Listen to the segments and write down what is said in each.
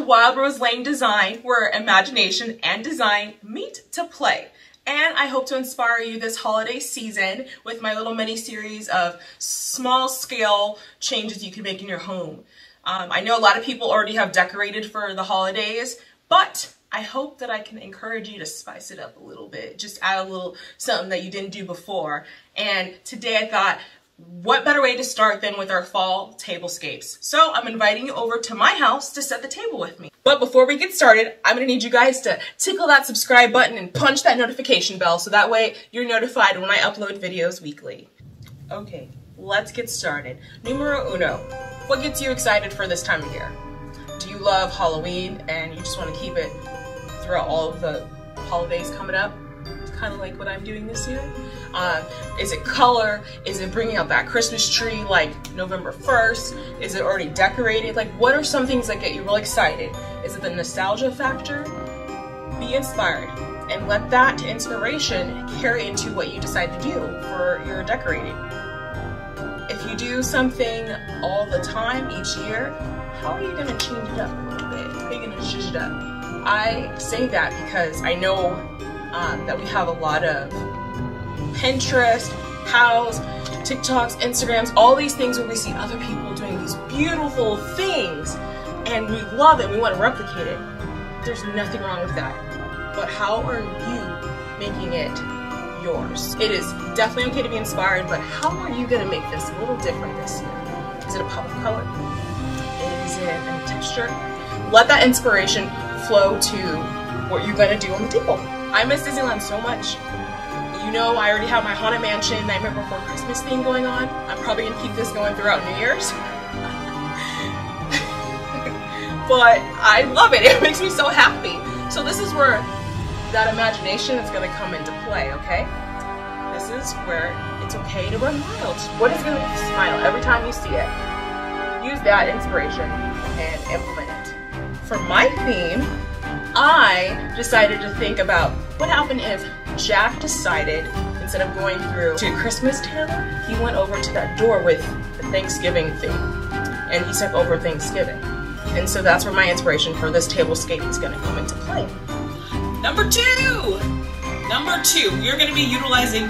Wild Rose Lane Design, where imagination and design meet to play. And I hope to inspire you this holiday season with my little mini series of small scale changes you can make in your home. I know a lot of people already have decorated for the holidays, but I hope that I can encourage you to spice it up a little bit. Just add a little something that you didn't do before. And today I thought, what better way to start than with our fall tablescapes? So I'm inviting you over to my house to set the table with me. But before we get started, I'm gonna need you guys to tickle that subscribe button and punch that notification bell so that way you're notified when I upload videos weekly. Okay, let's get started. Numero uno, what gets you excited for this time of year? Do you love Halloween and you just wanna keep it throughout all of the holidays coming up? It's kind of like what I'm doing this year. Is it color? Is it bringing out that Christmas tree like November 1st? Is it already decorated? Like, what are some things that get you real excited? Is it the nostalgia factor? Be inspired and let that inspiration carry into what you decide to do for your decorating. If you do something all the time each year, how are you going to change it up a little bit? How are you going to zhuzh it up? I say that because I know that we have a lot of Pinterest, Hows, TikToks, Instagrams, all these things where we see other people doing these beautiful things and we love it, we want to replicate it. There's nothing wrong with that. But how are you making it yours? It is definitely okay to be inspired, but how are you going to make this a little different this year? Is it a pop of color? Is it a texture? Let that inspiration flow to what you're going to do on the table. I miss Disneyland so much. You know, I already have my Haunted Mansion Nightmare Before Christmas theme going on. I'm probably going to keep this going throughout New Year's. But I love it. It makes me so happy. So this is where that imagination is going to come into play, okay? This is where it's okay to run wild. What is going to make you smile every time you see it? Use that inspiration and implement it. For my theme, I decided to think about what happened if Jack decided, instead of going through to Christmas Taylor, he went over to that door with the Thanksgiving theme. And he took over Thanksgiving. And so that's where my inspiration for this tablescape is going to come into play. Number two, we're going to be utilizing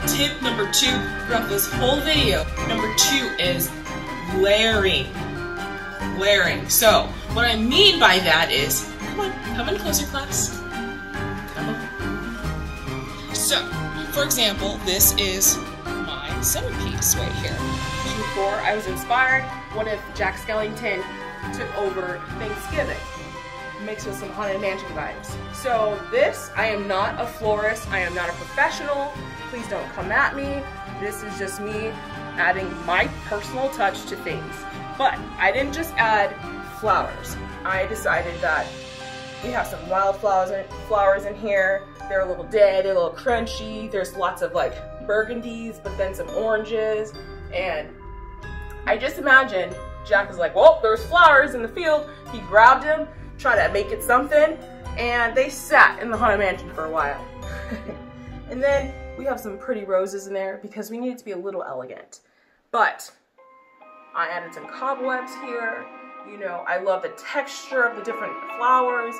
tip number 2 throughout this whole video. Number 2 is layering. So what I mean by that is, come in closer, class. Come on. So, for example, this is my centerpiece right here. Before I was inspired, what if Jack Skellington took over Thanksgiving, mixed with some Haunted Mansion vibes? So this, I am not a florist, I am not a professional, please don't come at me. This is just me adding my personal touch to things. But I didn't just add flowers. I decided that we have some wild flowers in here. They're a little dead, they're a little crunchy. There's lots of like burgundies, but then some oranges. And I just imagined Jack was like, well, there's flowers in the field. He grabbed them, tried to make it something, and they sat in the Haunted Mansion for a while. And then we have some pretty roses in there because we need it to be a little elegant. But I added some cobwebs here. You know, I love the texture of the different flowers.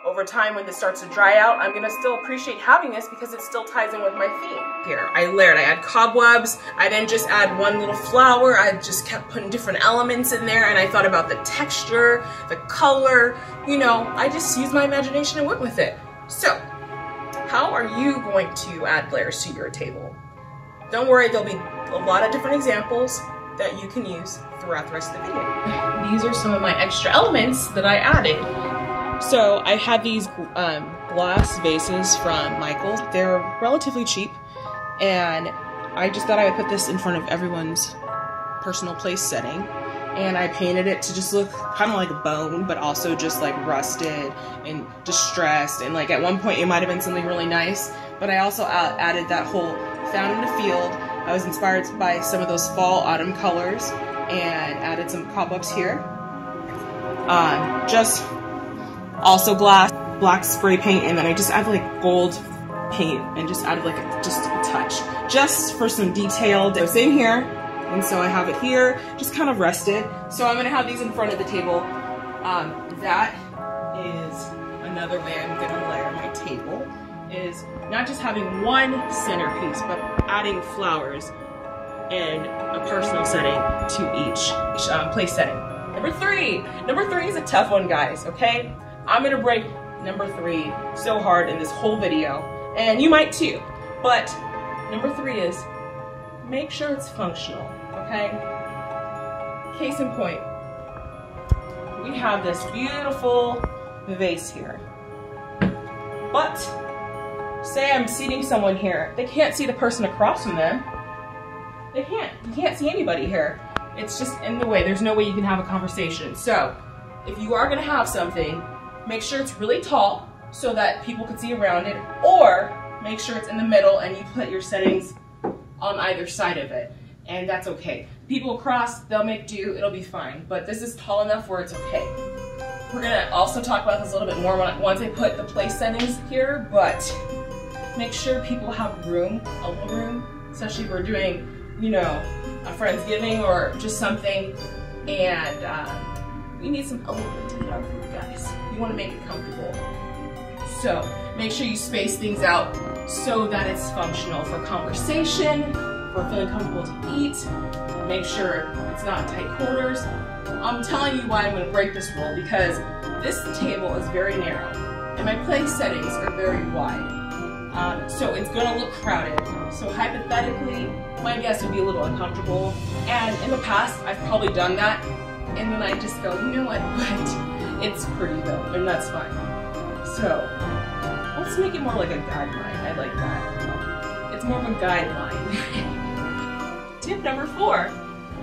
Over time, when this starts to dry out, I'm gonna still appreciate having this because it still ties in with my theme. Here, I layered, I add cobwebs. I didn't just add one little flower. I just kept putting different elements in there, and I thought about the texture, the color. You know, I just used my imagination and went with it. So, how are you going to add layers to your table? Don't worry, there'll be a lot of different examples that you can use throughout the rest of the video. These are some of my extra elements that I added. So I had these glass vases from Michael's. They're relatively cheap, and I just thought I would put this in front of everyone's personal place setting. And I painted it to just look kind of like a bone, but also just like rusted and distressed. And like at one point it might have been something really nice, but I also added that whole found in a field. I was inspired by some of those fall autumn colors and added some cobwebs here. Just also black spray paint, and then I just added like gold paint and just added like just a touch, just for some detail. It's in here, and so I have it here, just kind of rested. So I'm gonna have these in front of the table That is another way I'm gonna layer my table, is not just having one centerpiece, but adding flowers and a personal setting to each place setting. Number three is a tough one, guys, okay? I'm gonna break number 3 so hard in this whole video, and you might too, but number 3 is make sure it's functional, okay? Case in point, we have this beautiful vase here, but say I'm seating someone here, they can't see the person across from them. You can't see anybody here. It's just in the way. There's no way you can have a conversation. So if you are gonna have something, make sure it's really tall so that people can see around it, or make sure it's in the middle and you put your settings on either side of it, and that's okay. People across, they'll make do, it'll be fine, but this is tall enough where it's okay. We're gonna also talk about this a little bit more once I put the place settings here, but make sure people have room, a little room, especially if we're doing, you know, a Friendsgiving or just something, and we need a little bit to eat our food, guys. You want to make it comfortable. So make sure you space things out so that it's functional for conversation, for feeling comfortable to eat. Make sure it's not in tight quarters. I'm telling you why I'm going to break this rule, because this table is very narrow and my place settings are very wide. So it's going to look crowded. So hypothetically, my guests would be a little uncomfortable. And in the past, I've probably done that. And then I just go, you know what, but it's pretty though, and that's fine. So let's make it more like a guideline. I like that. It's more of a guideline. Tip number 4,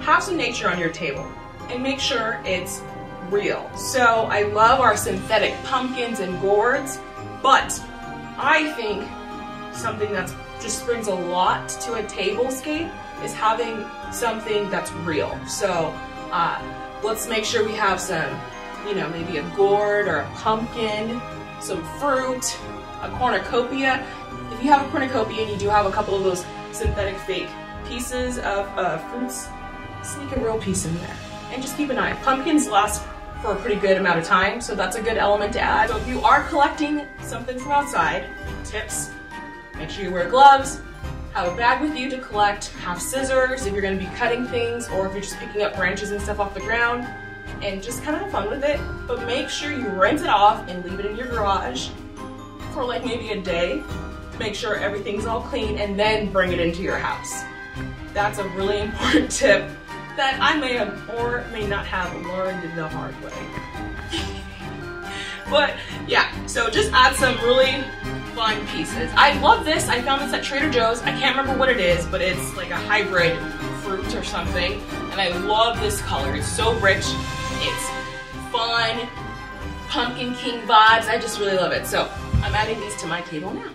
have some nature on your table and make sure it's real. So I love our synthetic pumpkins and gourds, but I think something that just brings a lot to a tablescape is having something that's real. So let's make sure we have some, you know, maybe a gourd or a pumpkin, some fruit, a cornucopia. If you have a cornucopia and you do have a couple of those synthetic fake pieces of fruits, sneak a real piece in there. And just keep an eye. Pumpkins last for a pretty good amount of time, so that's a good element to add. So if you are collecting something from outside, tips, make sure you wear gloves, have a bag with you to collect, have scissors if you're going to be cutting things, or if you're just picking up branches and stuff off the ground, and just kind of have fun with it. But make sure you rinse it off and leave it in your garage for like maybe a day. Make sure everything's all clean and then bring it into your house. That's a really important tip that I may have or may not have learned the hard way. But yeah, so just add some really fun pieces. I love this. I found this at Trader Joe's. I can't remember what it is, but it's like a hybrid fruit or something. And I love this color. It's so rich. It's fun. Pumpkin King vibes. I just really love it. So I'm adding these to my table now.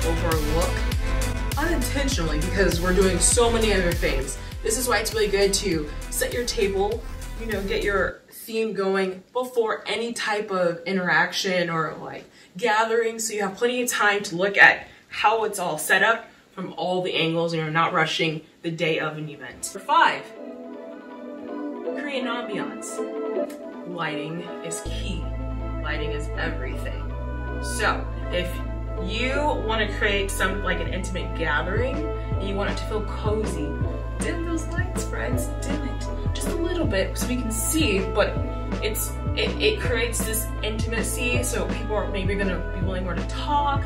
Overlook unintentionally because we're doing so many other things. This is why it's really good to set your table, you know, get your theme going before any type of interaction or like gathering, so you have plenty of time to look at how it's all set up from all the angles and you're not rushing the day of an event. Number 5, create an ambiance. Lighting is key. Lighting is everything. So if you want to create some like an intimate gathering and you want it to feel cozy, dim those lights, friends. Dim it just a little bit so we can see, but it creates this intimacy, so people are maybe gonna be willing more to talk,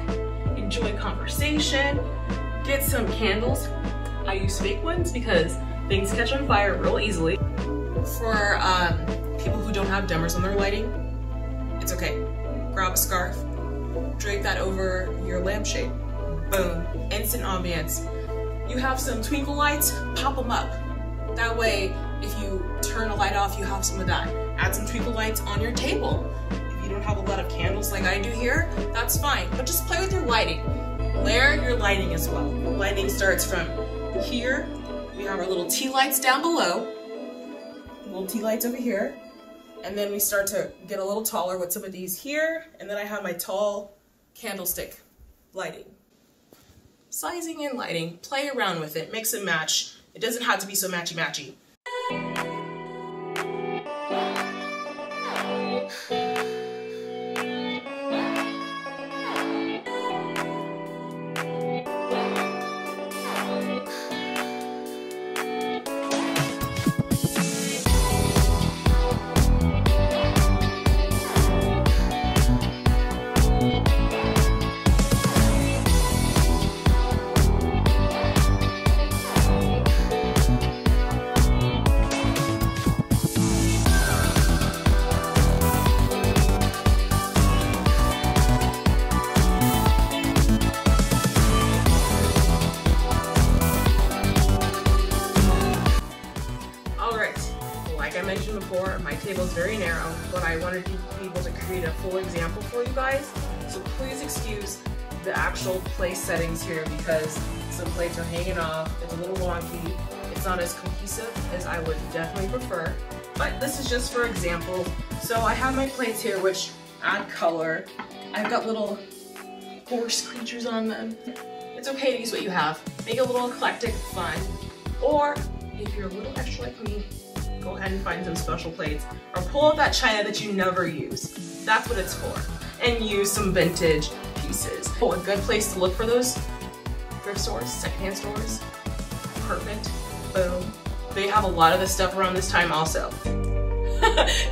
enjoy conversation. Get some candles. I use fake ones because things catch on fire real easily. For people who don't have dimmers on their lighting, it's okay. Grab a scarf, drape that over your lampshade. Boom, instant ambiance. You have some twinkle lights, pop them up. That way, if you turn a light off, you have some of that. Add some twinkle lights on your table. If you don't have a lot of candles like I do here, that's fine, but just play with your lighting. Layer your lighting as well. Lighting starts from here. We have our little tea lights down below. Little tea lights over here. And then we start to get a little taller with some of these here. And then I have my tall candlestick lighting. Sizing and lighting, play around with it, mix and match. It doesn't have to be so matchy-matchy. Before, my table is very narrow, but I wanted to be able to create a full example for you guys. So please excuse the actual place settings here because some plates are hanging off, it's a little wonky, it's not as cohesive as I would definitely prefer. But this is just for example. So I have my plates here which add color. I've got little horse creatures on them. It's okay to use what you have. Make it a little eclectic, fun. Or if you're a little extra like me, go ahead and find some special plates or pull out that china that you never use. That's what it's for. And use some vintage pieces. Oh, a good place to look for those thrift stores, secondhand stores. Perfect. Boom. They have a lot of this stuff around this time also.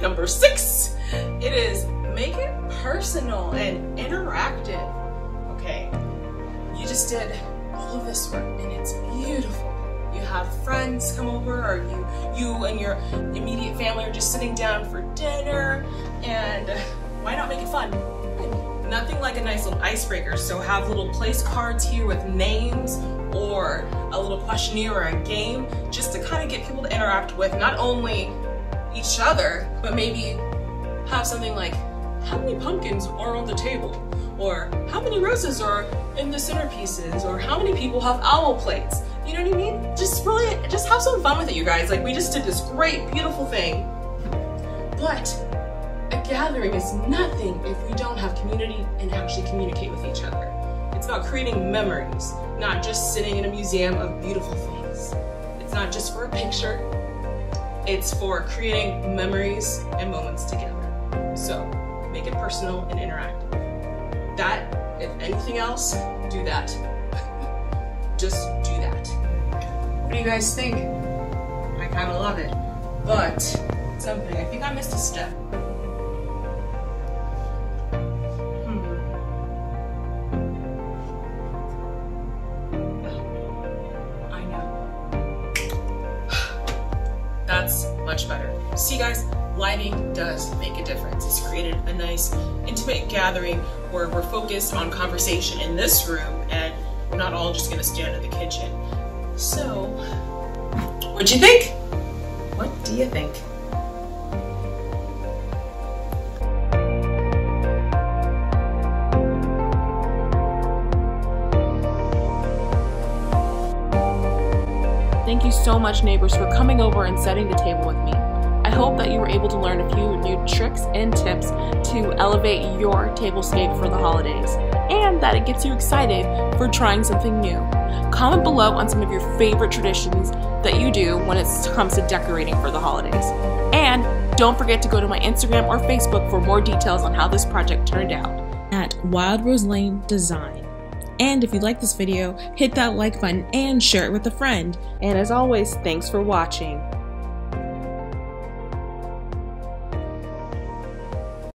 Number 6, it is make it personal and interactive. Okay, you just did all of this work and it's beautiful. You have friends come over, or you and your immediate family are just sitting down for dinner, and why not make it fun? Nothing like a nice little icebreaker, so have little place cards here with names or a little questionnaire or a game just to kind of get people to interact with not only each other, but maybe have something like, how many pumpkins are on the table? Or how many roses are in the centerpieces? Or how many people have owl plates? You know what I mean? Just have some fun with it, you guys. Like, we just did this great, beautiful thing. But a gathering is nothing if we don't have community and actually communicate with each other. It's about creating memories, not just sitting in a museum of beautiful things. It's not just for a picture. It's for creating memories and moments together. So, make it personal and interactive. That, if anything else, do that. Just do that. What do you guys think? I kind of love it. But, something, I think I missed a step. I know. That's much better. See guys, lighting does make a difference. It's created a nice, intimate gathering where we're focused on conversation in this room and we're not all just gonna stand in the kitchen. So, what'd you think? What do you think? Thank you so much, neighbors, for coming over and setting the table with me. I hope that you were able to learn a few new tricks and tips to elevate your tablescape for the holidays, and that it gets you excited for trying something new. Comment below on some of your favorite traditions that you do when it comes to decorating for the holidays. And don't forget to go to my Instagram or Facebook for more details on how this project turned out at Wild Rose Lane Design. And if you like this video, hit that like button and share it with a friend. And as always, thanks for watching.